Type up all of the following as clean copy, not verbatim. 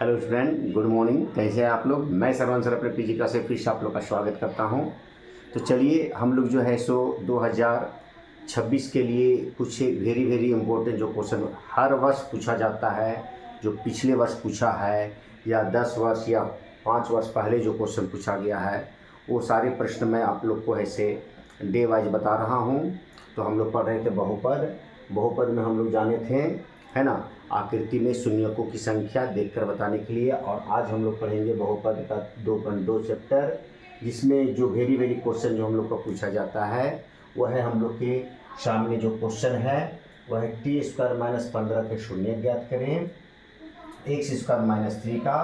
Hello friend, good morning. कैसे हैं आप लोग? मैं सरवन सर अपने पीजी का से फिर से आप लोग का स्वागत करता हूं। तो चलिए हम लोग जो है सो 2026 के लिए कुछ वेरी इम्पोर्टेंट जो क्वेश्चन हर वर्ष पूछा जाता है, जो पिछले वर्ष पूछा है या 10 वर्ष या 5 वर्ष पहले जो क्वेश्चन पूछा गया है, वो सारे प्रश्न मैं आप लोग को ऐसे डे वाइज बता रहा हूँ। तो हम लोग पढ़ रहे थे बहुपद में हम लोग जाने थे, है ना, आकृति में शून्यकों की संख्या देखकर बताने के लिए। और आज हम लोग पढ़ेंगे बहुपद का 2.2 चैप्टर, जिसमें जो वेरी क्वेश्चन जो हम लोग को पूछा जाता है वह है, हम लोग के सामने जो क्वेश्चन है वह है t² - 15 के शून्य ज्ञात करें, x² - 3 का,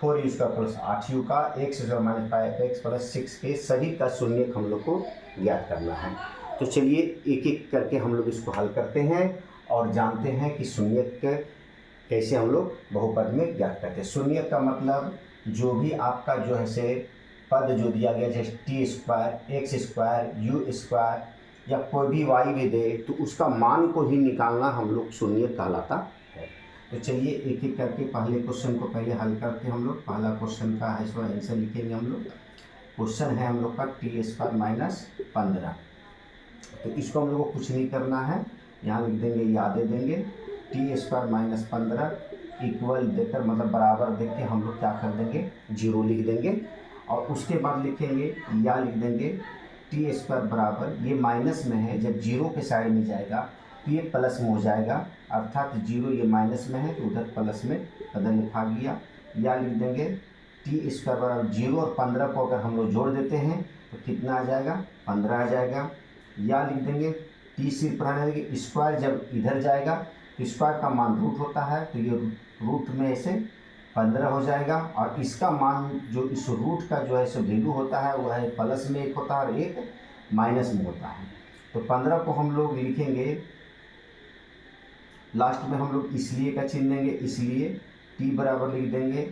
4u² + 8u का, x² - 5x + 6 के सभी का शून्य हम लोग को ज्ञात करना है। तो चलिए एक एक करके हम लोग इसको हल करते हैं और जानते हैं कि शून्य कैसे हम लोग बहुपद में ज्ञात करते हैं। शून्य का मतलब जो भी आपका जो है से पद जो दिया गया, जैसे t², x², u² या कोई भी y भी दे तो उसका मान को ही निकालना हम लोग शून्य कहलाता है। तो चलिए एक एक करके पहले क्वेश्चन को पहले हल करते हैं हम लोग। पहला क्वेश्चन का है सो आंसर लिखेंगे हम लोग। क्वेश्चन है हम लोग का t² - 15। तो इसको हम लोग को कुछ नहीं करना है, यहाँ लिख देंगे या दे देंगे t² - 15 इक्वल देकर मतलब बराबर देख के हम लोग क्या कर देंगे, 0 लिख देंगे। और उसके बाद लिखेंगे या लिख देंगे t² बराबर, ये माइनस में है, जब 0 के साइड में जाएगा तो ये प्लस में हो जाएगा, अर्थात 0 ये माइनस में है तो उधर प्लस में बदल लिखा गया। या लिख देंगे t² बराबर 0 और 15 को अगर हम लोग जोड़ देते हैं तो कितना आ जाएगा, 15 आ जाएगा। या लिख देंगे टी सिर्फ रहने देंगे, स्क्वायर जब इधर जाएगा तो स्क्वायर का मान रूट होता है तो ये रूट में से 15 हो जाएगा। और इसका मान जो इस रूट का जो है सो वैल्यू होता है वह है प्लस में 1 होता है और 1 माइनस में होता है। तो 15 को हम लोग लिखेंगे लास्ट में, हम लोग इसलिए का चिन्ह देंगे, इसलिए टी बराबर लिख देंगे,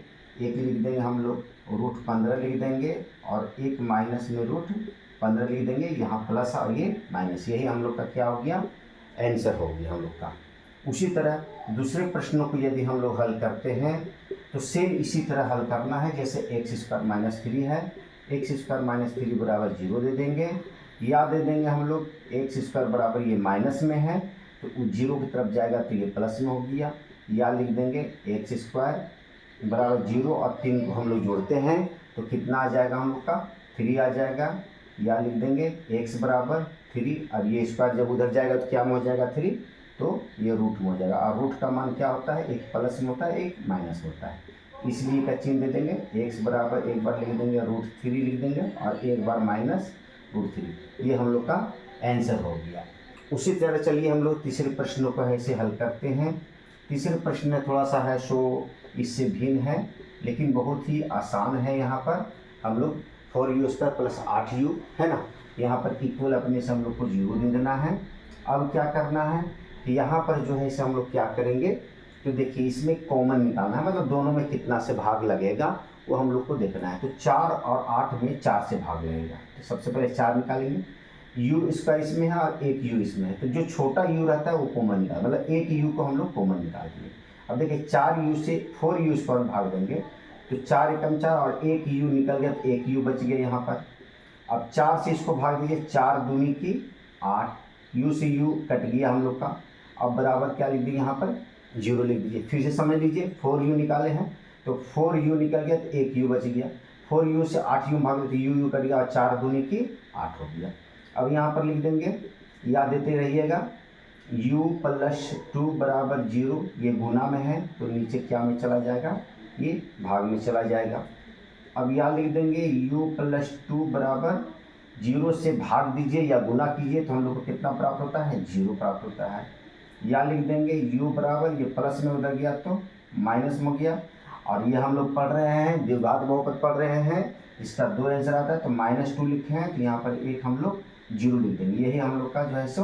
1 लिख देंगे हम लोग, रूट 15 लिख देंगे और 1 माइनस में रूट 15 लिख देंगे, यहाँ प्लस और ये माइनस, यही हम लोग का क्या हो गया, आंसर हो गया हम लोग का। उसी तरह दूसरे प्रश्नों को यदि हम लोग हल करते हैं तो सेम इसी तरह हल करना है, जैसे x² - 3 है, x² - 3 बराबर 0 दे देंगे। या दे देंगे हम लोग x² बराबर ये माइनस में है तो 0 की तरफ जाएगा तो ये प्लस में हो गया। या लिख देंगे x² बराबर 0 और 3 को हम लोग जोड़ते हैं तो कितना आ जाएगा हम लोग का, 3 आ जाएगा। या लिख देंगे x बराबर 3, अब ये स्क्वायर जब उधर जाएगा तो क्या में हो जाएगा, 3, तो ये रूट में हो जाएगा। और रूट का मान क्या होता है, एक प्लस में होता है, एक माइनस होता है, इसलिए का चिन्ह दे देंगे। x बराबर एक बार लिख देंगे √3 लिख देंगे और एक बार माइनस √3, ये हम लोग का आंसर हो गया। उसी तरह चलिए हम लोग तीसरे प्रश्नों को ऐसे हल करते हैं। तीसरे प्रश्न में थोड़ा सा है सो इससे भिन्न है लेकिन बहुत ही आसान है। यहाँ पर हम लोग 4u² + 8u है ना, यहाँ पर इक्वल अपने से हम लोग को 0 दे देना है। अब क्या करना है कि यहाँ पर जो है इसे हम लोग क्या करेंगे, तो देखिए इसमें कॉमन निकालना है, मतलब दोनों में कितना से भाग लगेगा वो हम लोग को देखना है। तो 4 और 8 में 4 से भाग लगेगा, तो सबसे पहले 4 निकालेंगे, u इसका इसमें है और 1 u इसमें है, तो जो छोटा u रहता है वो कॉमन निकाल, मतलब 1 u को हम लोग कॉमन निकाल दिए। अब देखिए 4u से 4u² भाग देंगे तो 4 एकम 4 और 1 u निकल गया तो 1 u बच गया यहाँ पर। अब 4 से इसको भाग दीजिए, 4 दूनी की 8, u से u कट गया हम लोग का। अब बराबर क्या लिख दिए यहाँ पर, 0 लिख दीजिए। फिर से समझ लीजिए 4u निकाले हैं तो 4u निकल गया तो 1 u बच गया, 4u से 8u भाग तो u कट गया और 4 दूनी की 8 हो गया। अब यहाँ पर लिख देंगे, या देते रहिएगा, u + 2 बराबर 0, ये गुना में है तो नीचे क्या में चला जाएगा, ये भाग में चला जाएगा। अब यहाँ लिख देंगे u + 2 बराबर 0 से भाग दीजिए या गुना कीजिए तो हम लोग को कितना प्राप्त होता है, 0 प्राप्त होता है। या लिख देंगे u बराबर, ये प्लस में उधर गया तो माइनस में हो गया। और ये हम लोग पढ़ रहे हैं द्विघात बहुपद पढ़ रहे हैं, इसका 2 आंसर आता है तो -2 लिखे हैं तो यहाँ पर एक हम लोग 0 लिख देंगे, यही हम लोग का जो है सो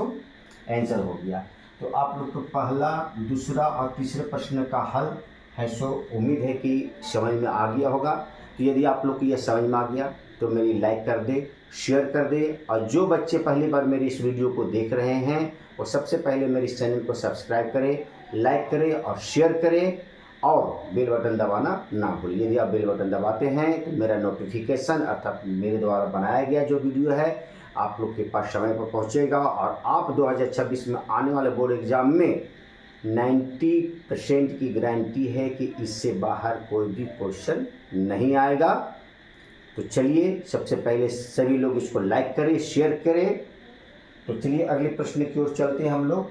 आंसर हो गया। तो आप लोग को पहला, दूसरा और तीसरे प्रश्न का हल है सो उम्मीद है कि समझ में आ गया होगा। तो यदि आप लोग को यह समझ में आ गया तो मेरी लाइक कर दे, शेयर कर दे, और जो बच्चे पहली बार मेरी इस वीडियो को देख रहे हैं वो सबसे पहले मेरे इस चैनल को सब्सक्राइब करें, लाइक करें और शेयर करें। और बेल बटन दबाना ना भूलिए। यदि आप बेल बटन दबाते हैं तो मेरा नोटिफिकेशन अर्थात मेरे द्वारा बनाया गया जो वीडियो है आप लोग के पास समय पर पहुंचेगा और आप 2026 में आने वाले बोर्ड एग्ज़ाम में 90% की गारंटी है कि इससे बाहर कोई भी क्वेश्चन नहीं आएगा। तो चलिए सबसे पहले सभी लोग इसको लाइक करें, शेयर करें। तो चलिए अगले प्रश्न की ओर चलते हैं हम लोग।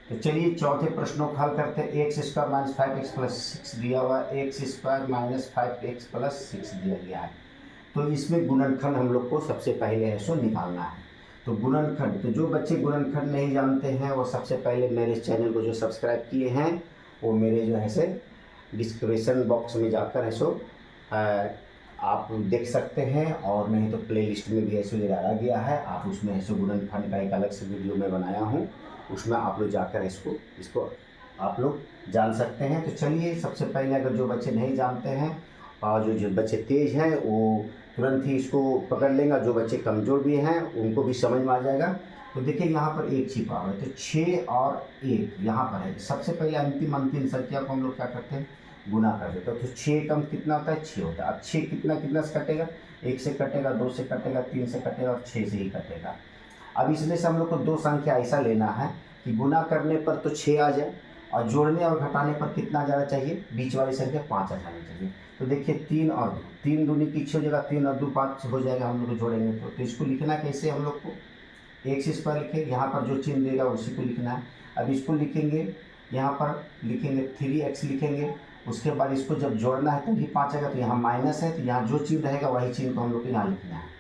तो चलिए चौथे प्रश्नों को हल करते हैं। X square minus 5x plus 6 दिया हुआ है, x square minus 5x plus 6 दिया गया है। तो इसमें गुणनखंड हम लोग को सबसे पहले है सो निकालना है। तो गुणनखंड, तो जो बच्चे गुणनखंड नहीं जानते हैं वो सबसे पहले मेरे चैनल को जो सब्सक्राइब किए हैं वो मेरे जो है से डिस्क्रिप्शन बॉक्स में जाकर है सो आप देख सकते हैं, और नहीं तो प्लेलिस्ट में भी ऐसे डाला गया है, आप उसमें ऐसे गुणनखंड का एक अलग से वीडियो में बनाया हूँ, उसमें आप लोग जाकर इसको आप लोग जान सकते हैं। तो चलिए सबसे पहले अगर जो बच्चे नहीं जानते हैं और जो बच्चे तेज़ हैं वो तुरंत ही इसको पकड़ लेंगे, जो बच्चे कमज़ोर भी हैं उनको भी समझ में आ जाएगा। तो देखिए यहाँ पर एक छिपा हुआ है, तो 6 और 1 यहाँ पर है। सबसे पहले अंतिम संख्या को हम लोग क्या करते हैं, गुना कर देते हैं। तो 6 कम कितना होता है, 6 होता है। अब 6 कितना से कटेगा, 1 से कटेगा, 2 से कटेगा, 3 से कटेगा और 6 से ही कटेगा। अब इसमें से हम लोग को दो संख्या ऐसा लेना है कि गुना करने पर तो 6 आ जाए और जोड़ने और घटाने पर कितना आ जाना चाहिए, बीच वाली संख्या 5 आ जाना चाहिए। तो देखिए 3 और 2, 3 दूनी की 6 हो जाएगा, 3 और 2 5 हो जाएगा हम लोग को जोड़ेंगे तो इसको लिखना कैसे हम लोग को, एक्स स्क्वायर लिखेंगे, यहाँ पर जो चिन्ह देगा उसी को लिखना है। अब इसको लिखेंगे, यहाँ पर लिखेंगे 3x लिखेंगे, उसके बाद इसको जब जोड़ना है तभी 5 आएगा, तो यहाँ माइनस है तो यहाँ जो चिन्ह रहेगा वही चिन्ह को हम लोग को यहाँ लिखना है।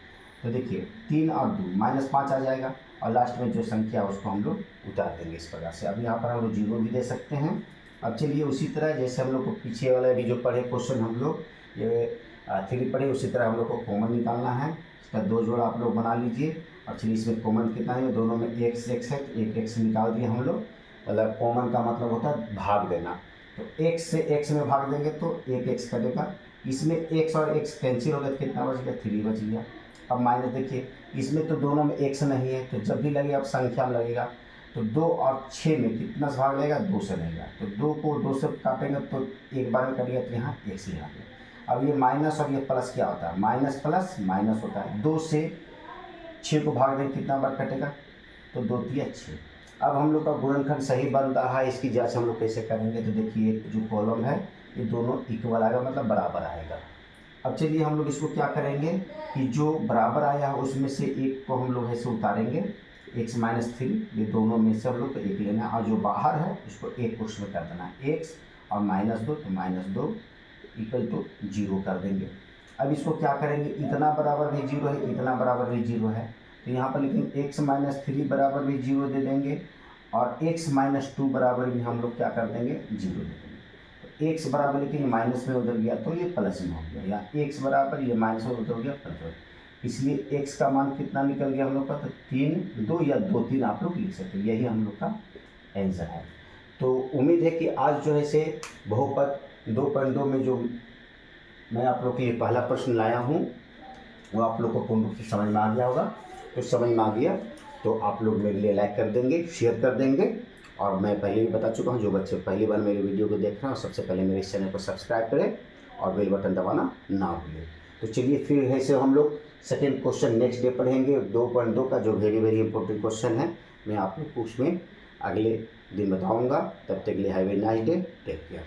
तो देखिए 3 और 2 -5 आ जाएगा और लास्ट में जो संख्या उसको हम लोग उतार देंगे इस प्रकार से। अब यहाँ पर हम लोग 0 भी दे सकते हैं। अब चलिए उसी तरह जैसे हम लोग को पीछे वाला भी जो पढ़े क्वेश्चन हम लोग ये 3 पढ़े, उसी तरह हम लोग को कॉमन निकालना है। इसका 2 जोड़ा आप लोग बना लीजिए। और चलिए इसमें कॉमन कितना है, दोनों में x है तो एक x निकाल दिए हम लोग। मतलब कॉमन का मतलब होता है भाग देना, तो x से x में भाग देंगे तो एक x कटेगा। इसमें x और x कैंसिल हो गया तो कितना बच गया, 3 बच गया। अब माइनस देखिए इसमें तो दोनों में x नहीं है, तो जब भी लगे अब संख्या में लगेगा, तो 2 और 6 में कितना से भाग लगेगा, 2 से लगेगा। तो 2 को 2 से काटेंगे तो एक बार में कटेगा, तो यहाँ x लगा दें। अब ये माइनस और ये प्लस क्या होता है, माइनस प्लस माइनस होता है। 2 से 6 को भाग दें कितना बार कटेगा, तो 2 3 6। अब हम लोग का गुणनखंड सही बन रहा है, इसकी जांच हम लोग कैसे करेंगे। तो देखिए जो कॉलम है ये दोनों इक्वल आएगा, मतलब बराबर आएगा। अब चलिए हम लोग इसको क्या करेंगे कि जो बराबर आया है उसमें से एक को हम लोग ऐसे उतारेंगे, x - 3, ये दोनों में से हम लोग को एक लेना है और जो बाहर है उसको एक उसमें कर देना है, x और -2, तो -2 = 0 कर देंगे। अब इसको क्या करेंगे, इतना बराबर भी 0 है, इतना बराबर भी 0 है, तो यहाँ पर लेकिन x - 3 बराबर भी 0 दे देंगे और x - 2 बराबर भी हम लोग क्या कर देंगे, 0 दे देंगे। तो x बराबर लेकिन माइनस में उधर गया तो ये प्लस में हो गया, या x बराबर ये माइनस में उधर गया प्लस हो गया, इसलिए x का मान कितना निकल गया हम लोग का, तो 3 2 या 2 3 आप लोग लिख सकते हैं। यही हम लोग का आंसर है। तो उम्मीद है कि आज जो है से बहुपद 2.2 में जो मैं आप लोग के लिए पहला प्रश्न लाया हूँ वो आप लोग को पूर्ण रूप से समझ में आ गया होगा। तो समझ में आ गया तो आप लोग मेरे लिए लाइक कर देंगे, शेयर कर देंगे। और मैं पहले भी बता चुका हूँ, जो बच्चे पहली बार मेरे वीडियो को देख रहे हैं सबसे पहले मेरे इस चैनल को सब्सक्राइब करें और बेल बटन दबाना ना भूलें। तो चलिए फिर ऐसे हम लोग सेकेंड क्वेश्चन नेक्स्ट डे पढ़ेंगे, 2.2 का जो वेरी इंपॉर्टेंट क्वेश्चन है, मैं आप लोग को उसमें अगले दिन बताऊँगा। तब तक के लिए have a nice day, take care.